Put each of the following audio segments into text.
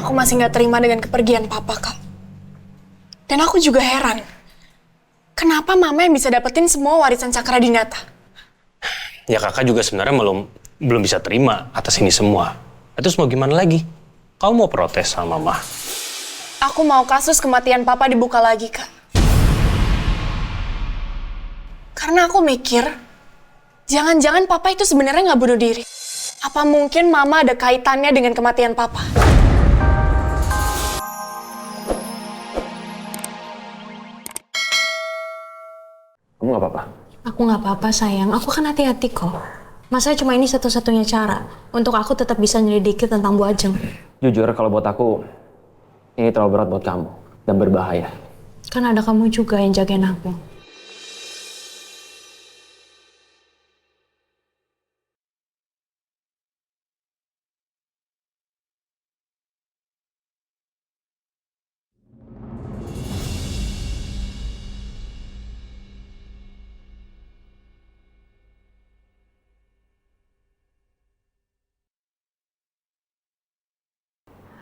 Aku masih nggak terima dengan kepergian papa, Kak. Dan aku juga heran, kenapa mama yang bisa dapetin semua warisan Cakradinata? Ya kakak juga sebenarnya belum bisa terima atas ini semua. Terus mau gimana lagi? Kamu mau protes sama mama? Aku mau kasus kematian papa dibuka lagi, Kak. Karena aku mikir, jangan-jangan papa itu sebenarnya nggak bunuh diri. Apa mungkin mama ada kaitannya dengan kematian papa? Kamu nggak apa-apa? Aku nggak apa-apa sayang, aku kan hati-hati kok. Masa cuma ini satu-satunya cara untuk aku tetap bisa nyelidiki tentang Bu Ajeng. Jujur kalau buat aku, ini terlalu berat buat kamu dan berbahaya. Kan ada kamu juga yang jagain aku.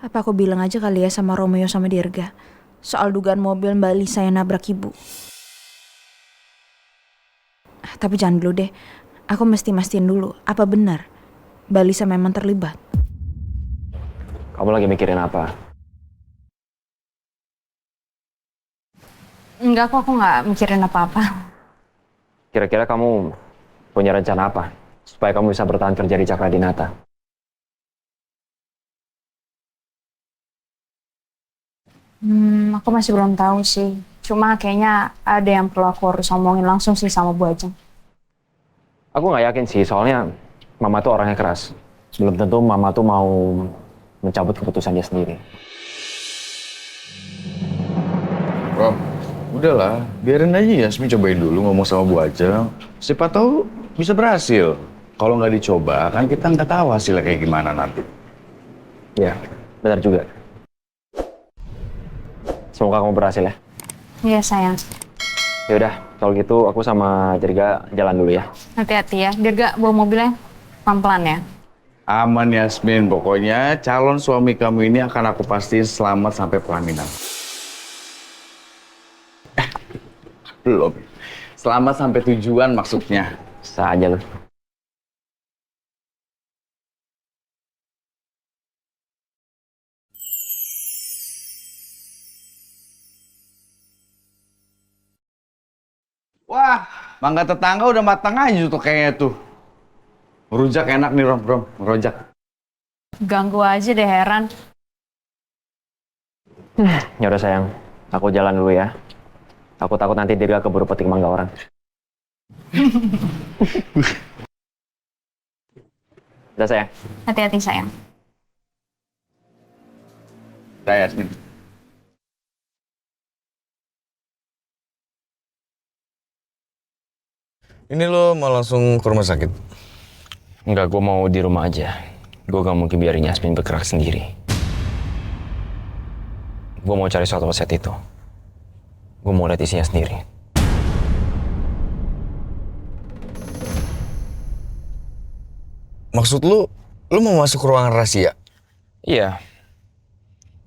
Apa aku bilang aja kali ya sama Romeo sama Dirga soal dugaan mobil Mbak Lisa yang nabrak ibu. Tapi jangan dulu deh, aku mesti mastiin dulu apa benar Mbak Lisa memang terlibat. Kamu lagi mikirin apa? Enggak kok, aku nggak mikirin apa-apa. Kira-kira kamu punya rencana apa supaya kamu bisa bertahan kerja di Cakradinata? Aku masih belum tahu sih. Cuma kayaknya ada yang perlu aku harus omongin langsung sih sama Bu Ajeng. Aku nggak yakin sih, soalnya Mama tuh orangnya keras. Belum tentu Mama tuh mau mencabut keputusan dia sendiri. Rom, udahlah, biarin aja Yasmin cobain dulu ngomong sama Bu Ajeng. Siapa tahu bisa berhasil. Kalau nggak dicoba, kan kita nggak tahu hasilnya kayak gimana nanti. Ya, benar juga. Semoga kamu berhasil ya. Iya sayang. Ya udah, kalau gitu aku sama Dirga jalan dulu ya. Hati-hati ya. Dirga bawa mobilnya pelan-pelan ya. Aman Yasmin, pokoknya calon suami kamu ini akan aku pastiin selamat sampai pelaminan. Belum. Selamat sampai tujuan maksudnya. Bisa aja loh. Wah, mangga tetangga udah matang aja tuh kayaknya tuh. Ngerujak enak nih Rom, ngerujak. Ganggu aja deh, heran. Ya udah sayang, aku jalan dulu ya. Aku takut nanti Dirga keburu petik mangga orang. Udah sayang. Hati-hati sayang. Dah Yasmin. Ini lo mau langsung ke rumah sakit? Enggak, gue mau di rumah aja. Gue gak mungkin biarin Yasmin bergerak sendiri. Gue mau cari suatu aset itu. Gue mau lihat isinya sendiri. Maksud lo mau masuk ruangan rahasia? Iya.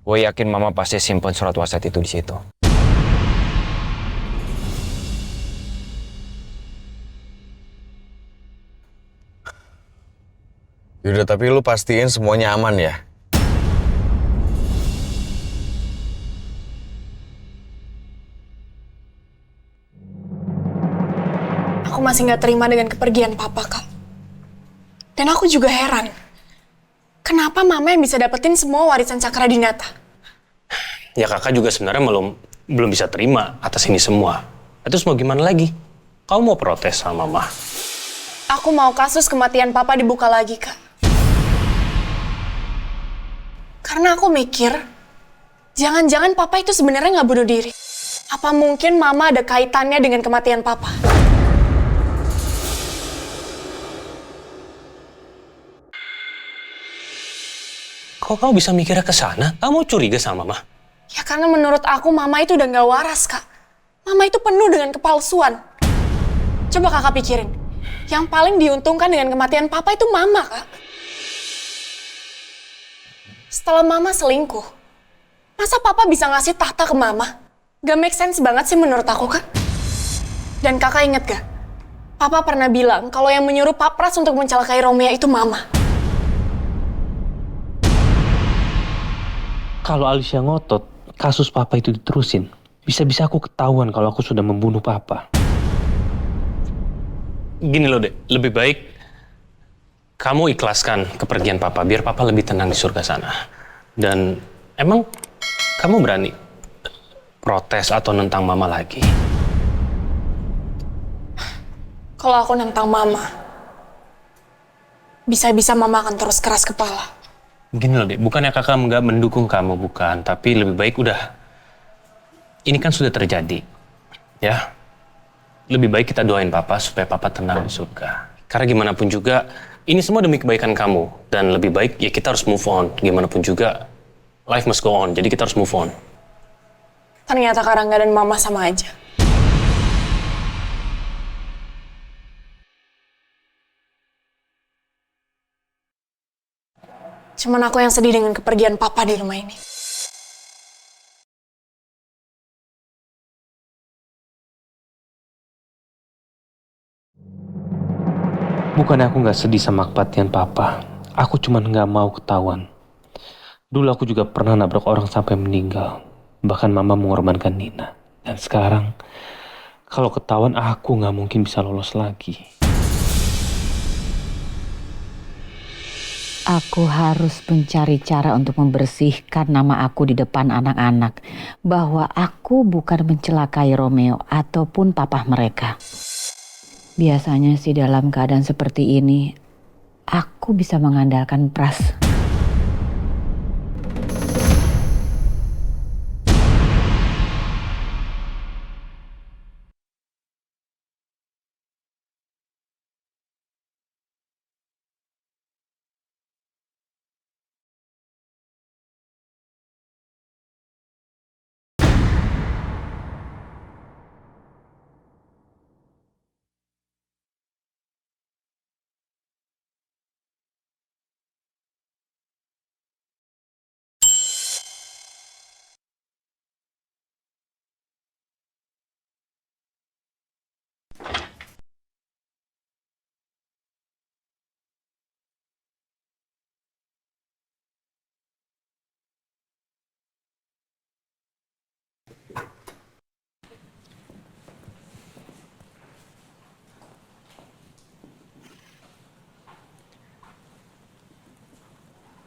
Gue yakin Mama pasti simpen surat wasiat itu di situ. Yaudah, tapi lo pastiin semuanya aman ya? Aku masih nggak terima dengan kepergian papa, Kak. Dan aku juga heran, kenapa mama yang bisa dapetin semua warisan Cakradinata? Ya kakak juga sebenarnya belum bisa terima atas ini semua. Terus mau gimana lagi? Kamu mau protes sama mama? Aku mau kasus kematian papa dibuka lagi, Kak. Karena aku mikir, jangan-jangan papa itu sebenarnya nggak bunuh diri. Apa mungkin mama ada kaitannya dengan kematian papa? Kok kamu bisa mikirnya ke sana? Kamu curiga sama mama? Ya karena menurut aku mama itu udah nggak waras, Kak. Mama itu penuh dengan kepalsuan. Coba kakak pikirin, yang paling diuntungkan dengan kematian papa itu mama, Kak. Setelah mama selingkuh, masa papa bisa ngasih tahta ke mama? Gak make sense banget sih menurut aku, Kak. Dan kakak inget gak? Papa pernah bilang kalau yang menyuruh Pak Pras untuk mencelakai Romeo itu mama. Kalau Alicia ngotot, kasus papa itu diterusin. Bisa-bisa aku ketahuan kalau aku sudah membunuh papa. Gini loh, Dek. Lebih baik kamu ikhlaskan kepergian papa, biar papa lebih tenang di surga sana. Dan emang kamu berani protes atau nentang mama lagi? Kalau aku nentang mama, bisa-bisa mama akan terus keras kepala. Gini loh, Dek. Bukannya kakak nggak mendukung kamu, bukan. Tapi lebih baik udah. Ini kan sudah terjadi. Ya. Lebih baik kita doain papa supaya papa tenang di surga. Karena gimana pun juga, ini semua demi kebaikan kamu. Dan lebih baik ya kita harus move on. Gimana pun juga, life must go on. Jadi kita harus move on. Ternyata Karangga dan mama sama aja. Cuman aku yang sedih dengan kepergian papa di rumah ini. Bukannya aku nggak sedih sama kematian papa. Aku cuma nggak mau ketahuan. Dulu aku juga pernah nabrak orang sampai meninggal. Bahkan mama mengorbankan Nina. Dan sekarang, kalau ketahuan aku nggak mungkin bisa lolos lagi. Aku harus mencari cara untuk membersihkan nama aku di depan anak-anak. Bahwa aku bukan mencelakai Romeo ataupun papa mereka. Biasanya sih dalam keadaan seperti ini, aku bisa mengandalkan Pras.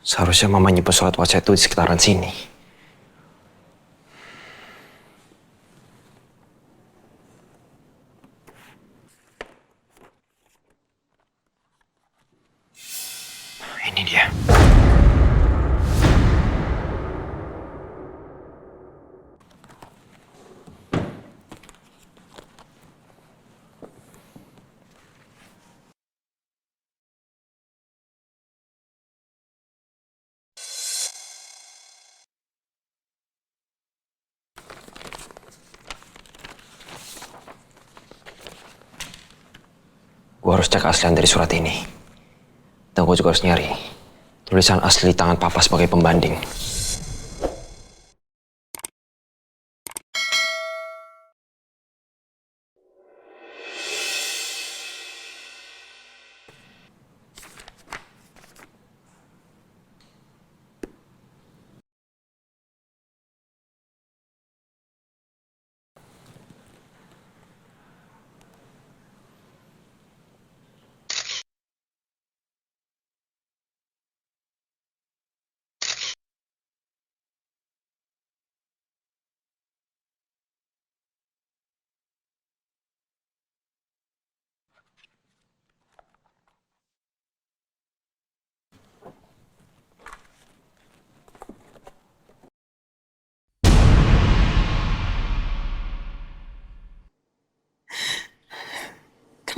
Seharusnya mama nyimpen surat wasiat itu di sekitaran sini. Ini dia. Gue harus cek aslian dari surat ini. Dan gue juga harus nyari tulisan asli tangan papa sebagai pembanding.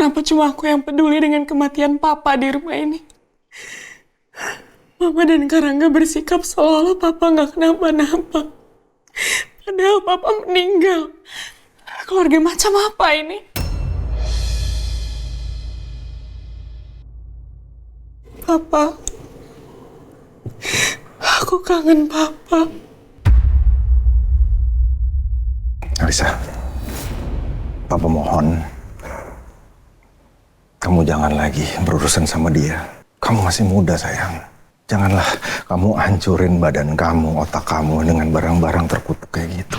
Kenapa cuma aku yang peduli dengan kematian papa di rumah ini? Mama dan Karangga bersikap seolah papa nggak kenapa-napa. Padahal papa meninggal. Keluarga macam apa ini? Papa, aku Aku kangen papa. Alisa, papa mohon, kamu jangan lagi berurusan sama dia. Kamu masih muda, sayang. Janganlah kamu hancurin badan kamu, otak kamu dengan barang-barang terkutuk kayak gitu.